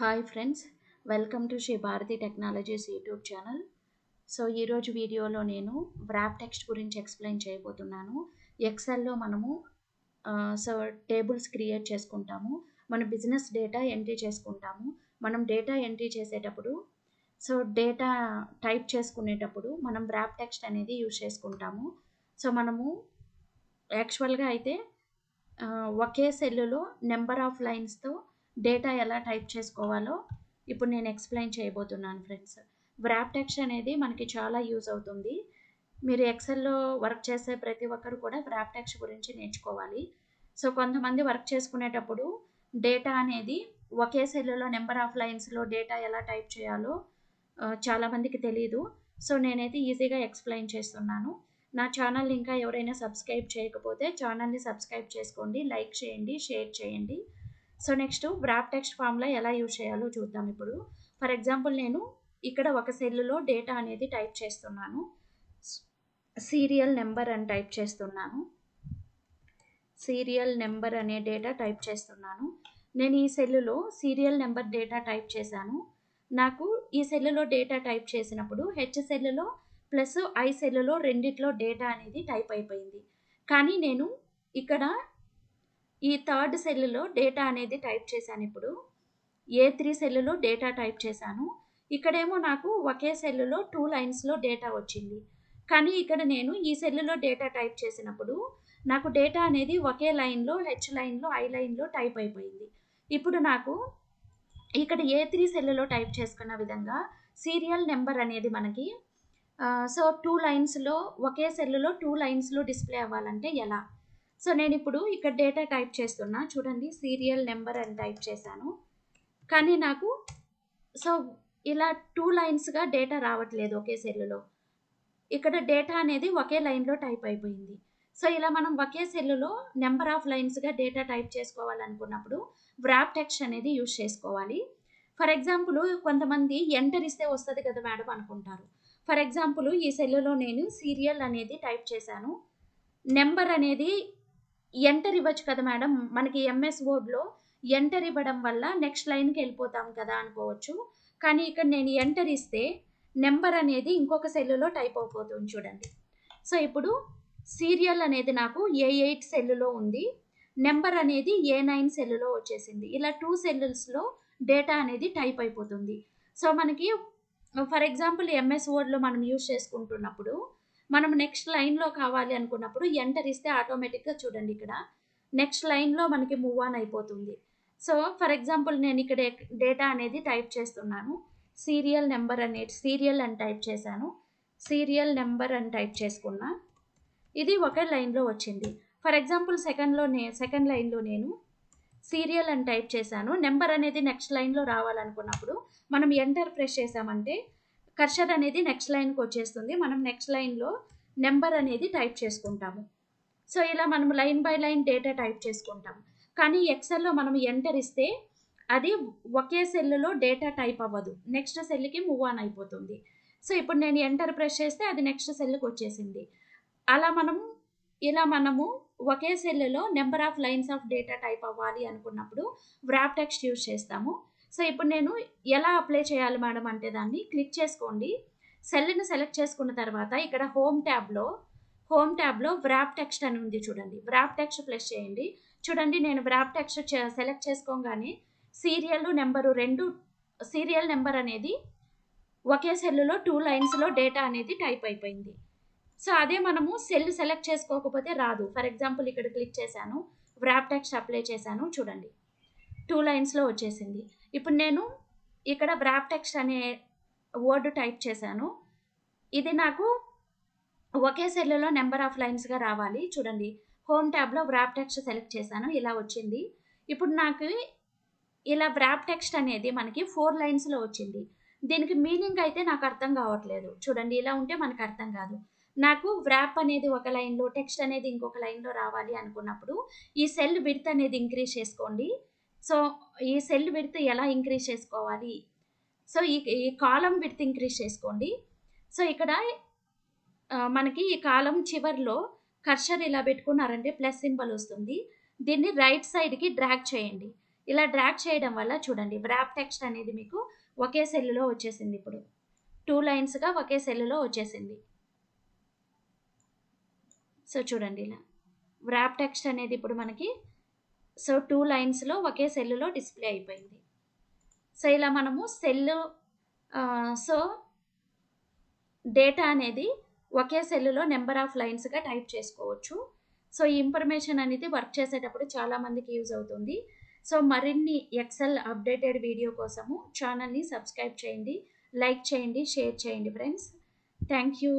Hi friends, welcome to Shri Bharati technologies YouTube channel. So ఈరోజు వీడియోలో నేను వ్రాప్ టెక్స్ట్ గురించి ఎక్స్ప్లెయిన్ చేయబోతున్నాను. ఎక్సెల్లో మనము టేబుల్స్ క్రియేట్ చేసుకుంటాము, మన బిజినెస్ డేటా ఎంట్రీ చేసుకుంటాము. మనం డేటా ఎంట్రీ చేసేటప్పుడు డేటా టైప్ చేసుకునేటప్పుడు మనం వ్రాప్ టెక్స్ట్ అనేది యూజ్ చేసుకుంటాము. మనము యాక్చువల్గా అయితే ఒకే సెల్లులో నెంబర్ ఆఫ్ లైన్స్తో డేటా ఎలా టైప్ చేసుకోవాలో ఇప్పుడు నేను ఎక్స్ప్లెయిన్ చేయబోతున్నాను ఫ్రెండ్స్. వ్రాప్ టెక్స్ట్ అనేది మనకి చాలా యూజ్ అవుతుంది. మీరు ఎక్సెల్లో వర్క్ చేసే ప్రతి ఒక్కరు కూడా వ్రాప్ టెక్స్ట్ గురించి నేర్చుకోవాలి. కొంతమంది వర్క్ చేసుకునేటప్పుడు డేటా అనేది ఒకే సెల్లులో నెంబర్ ఆఫ్ లైన్స్లో డేటా ఎలా టైప్ చేయాలో చాలామందికి తెలీదు. నేనైతే ఈజీగా ఎక్స్ప్లెయిన్ చేస్తున్నాను. నా ఛానల్ ఇంకా ఎవరైనా సబ్స్క్రైబ్ చేయకపోతే ఛానల్ని సబ్స్క్రైబ్ చేసుకోండి, లైక్ చేయండి, షేర్ చేయండి. నెక్స్ట్ వ్రాప్ టెక్స్ట్ ఫామ్లో ఎలా యూజ్ చేయాలో చూద్దాం ఇప్పుడు. ఫర్ ఎగ్జాంపుల్ నేను ఇక్కడ ఒక సెల్లులో డేటా అనేది టైప్ చేస్తున్నాను. సీరియల్ నెంబర్ అని టైప్ చేస్తున్నాను. సీరియల్ నెంబర్ అనే డేటా టైప్ చేస్తున్నాను. నేను ఈ సెల్లులో సీరియల్ నెంబర్ డేటా టైప్ చేశాను. నాకు ఈ సెల్లులో డేటా టైప్ చేసినప్పుడు హెచ్ సెల్లులో ప్లస్ ఐ సెల్లులో రెండిట్లో డేటా అనేది టైప్ అయిపోయింది. కానీ నేను ఇక్కడ ఈ థర్డ్ సెల్లులో డేటా అనేది టైప్ చేశాను. ఇప్పుడు A3 సెల్లులో డేటా టైప్ చేశాను. ఇక్కడేమో నాకు ఒకే సెల్లులో 2 లైన్స్లో డేటా వచ్చింది. కానీ ఇక్కడ నేను ఈ సెల్లులో డేటా టైప్ చేసినప్పుడు నాకు డేటా అనేది ఒకే లైన్లో, హెచ్ లైన్లో, ఐ లైన్లో టైప్ అయిపోయింది. ఇప్పుడు నాకు ఇక్కడ A3 సెల్లులో టైప్ చేసుకున్న విధంగా సీరియల్ నెంబర్ అనేది మనకి 2 లైన్స్లో ఒకే సెల్లులో 2 లైన్స్లో డిస్ప్లే అవ్వాలంటే ఎలా? నేను ఇప్పుడు ఇక్కడ డేటా టైప్ చేస్తున్నా. చూడండి, సీరియల్ నెంబర్ అని టైప్ చేశాను. కానీ నాకు ఇలా 2 లైన్స్గా డేటా రావట్లేదు ఒకే సెల్లులో. ఇక్కడ డేటా అనేది ఒకే లైన్లో టైప్ అయిపోయింది. ఇలా మనం ఒకే సెల్లులో నెంబర్ ఆఫ్ లైన్స్గా డేటా టైప్ చేసుకోవాలనుకున్నప్పుడు వ్రాప్ టెక్స్ట్ అనేది యూజ్ చేసుకోవాలి. ఫర్ ఎగ్జాంపుల్ కొంతమంది ఎంటర్ ఇస్తే వస్తుంది కదా మేడం అనుకుంటారు. ఫర్ ఎగ్జాంపుల్ ఈ సెల్లులో నేను సీరియల్ అనేది టైప్ చేశాను. నెంబర్ అనేది ఎంటర్ ఇవ్వచ్చు కదా మేడం, మనకి ఎంఎస్ వర్డ్లో ఎంటర్ ఇవ్వడం వల్ల నెక్స్ట్ లైన్కి వెళ్ళిపోతాం కదా అనుకోవచ్చు. కానీ ఇక్కడ నేను ఎంటర్ ఇస్తే నెంబర్ అనేది ఇంకొక సెల్లులో టైప్ అయిపోతుంది చూడండి. ఇప్పుడు సీరియల్ అనేది నాకు A8 సెల్లులో ఉంది, నెంబర్ అనేది A9 సెల్లులో వచ్చేసింది. ఇలా 2 సెల్లుల్స్లో డేటా అనేది టైప్ అయిపోతుంది. మనకి ఫర్ ఎగ్జాంపుల్ ఎంఎస్ వర్డ్లో మనం యూజ్ చేసుకుంటున్నప్పుడు మనం నెక్స్ట్ లైన్లో కావాలి అనుకున్నప్పుడు ఎంటర్ ఇస్తే ఆటోమేటిక్గా చూడండి ఇక్కడ నెక్స్ట్ లైన్లో మనకి మూవ్ ఆన్ అయిపోతుంది. ఫర్ ఎగ్జాంపుల్ నేను ఇక్కడ డేటా అనేది టైప్ చేస్తున్నాను. సీరియల్ నెంబర్ అనేది సీరియల్ అని టైప్ చేశాను. సీరియల్ నెంబర్ అని టైప్ చేసుకున్నా. ఇది ఒక లైన్లో వచ్చింది. ఫర్ ఎగ్జాంపుల్ సెకండ్ లైన్లో నేను సీరియల్ అని టైప్ చేశాను. నెంబర్ అనేది నెక్స్ట్ లైన్లో రావాలనుకున్నప్పుడు మనం ఎంటర్ ప్రెస్ చేసామంటే కర్సర్ అనేది నెక్స్ట్ లైన్కి వచ్చేస్తుంది. మనం నెక్స్ట్ లైన్లో నెంబర్ అనేది టైప్ చేసుకుంటాము. ఇలా మనం line by line data type చేసుకుంటాము. కానీ ఎక్సెల్లో మనం ఎంటర్ ఇస్తే అది ఒకే సెల్లులో డేటా టైప్ అవ్వదు, నెక్స్ట్ సెల్కి మూవ్ ఆన్ అయిపోతుంది. ఇప్పుడు నేను ఎంటర్ ప్రెస్ చేస్తే అది నెక్స్ట్ సెల్కి వచ్చేసింది. ఇలా మనము ఒకే సెల్లులో number of lines of data type అవ్వాలి అనుకున్నప్పుడు వ్రాప్ టెక్స్ట్ యూజ్ చేస్తాము. ఇప్పుడు నేను ఎలా అప్లై చేయాలి మేడం అంటే దాన్ని క్లిక్ చేసుకోండి. సెల్ని సెలెక్ట్ చేసుకున్న తర్వాత ఇక్కడ హోమ్ ట్యాబ్లో వ్రాప్ టెక్స్ట్ అని ఉంది చూడండి. వ్రాప్ టెక్స్ట్ ప్రెస్ చేయండి. చూడండి, నేను వ్రాప్ టెక్స్ట్ సెలెక్ట్ చేసుకోగానే సీరియల్ నెంబర్ అనేది ఒకే సెల్లులో 2 లైన్స్లో డేటా అనేది టైప్ అయిపోయింది. అదే మనము సెల్ సెలెక్ట్ చేసుకోకపోతే రాదు. ఫర్ ఎగ్జాంపుల్ ఇక్కడ క్లిక్ చేశాను, వ్రాప్ టెక్స్ట్ అప్లై చేశాను, చూడండి 2 లైన్స్లో వచ్చేసింది. ఇప్పుడు నేను ఇక్కడ వ్రాప్ టెక్స్ట్ అనే వర్డ్ టైప్ చేశాను. ఇది నాకు ఒకే సెల్లులో నెంబర్ ఆఫ్ లైన్స్గా రావాలి. చూడండి, హోమ్ ట్యాబ్లో వ్రాప్ టెక్స్ట్ సెలెక్ట్ చేశాను, ఇలా వచ్చింది. ఇప్పుడు నాకు ఇలా వ్రాప్ టెక్స్ట్ అనేది మనకి 4 లైన్స్లో వచ్చింది. దీనికి మీనింగ్ అయితే నాకు అర్థం కావట్లేదు. చూడండి, ఇలా ఉంటే మనకు అర్థం కాదు. నాకు వ్రాప్ అనేది ఒక లైన్లో, టెక్స్ట్ అనేది ఇంకొక లైన్లో రావాలి అనుకున్నప్పుడు ఈ సెల్ విడ్త్ అనేది ఇంక్రీజ్ చేసుకోండి. ఈ సెల్ విడ్త్ ఎలా ఇంక్రీజ్ చేసుకోవాలి? ఈ కాలం విడ్త్ ఇంక్రీజ్ చేసుకోండి. ఇక్కడ మనకి ఈ కాలం చివర్లో కర్సర్ ఇలా పెట్టుకున్నారంటే ప్లస్ సింబల్ వస్తుంది. దీన్ని రైట్ సైడ్కి డ్రాగ్ చేయండి. ఇలా డ్రాగ్ చేయడం వల్ల చూడండి వ్రాప్ టెక్స్ట్ అనేది మీకు ఒకే సెల్లులో వచ్చేసింది ఇప్పుడు. 2 లైన్స్‌గా ఒకే సెల్లులో వచ్చేసింది. సో, చూడండి ఇలా. వ్రాప్ టెక్స్ట్ అనేది ఇప్పుడు మనకి 2 లైన్స్‌లో ఒకే సెల్లులో డిస్‌ప్లే అయిపోయింది. సో, ఇలా మనము సో, డేటా అనేది ఒకే సెల్లులో నంబర్ ఆఫ్ లైన్స్‌గా టైప్ చేసుకోవచ్చు. సో, ఈ ఇన్ఫర్మేషన్ అనేది వర్క్ చేసేటప్పుడు చాలా మందికి యూజ్ అవుతుంది. సో, మరిన్ని ఎక్సెల్ అప్డేటెడ్ వీడియో కోసము ఛానెల్‌ని సబ్స్క్రైబ్ చేయండి, లైక్ చేయండి, షేర్ చేయండి ఫ్రెండ్స్. Thank you.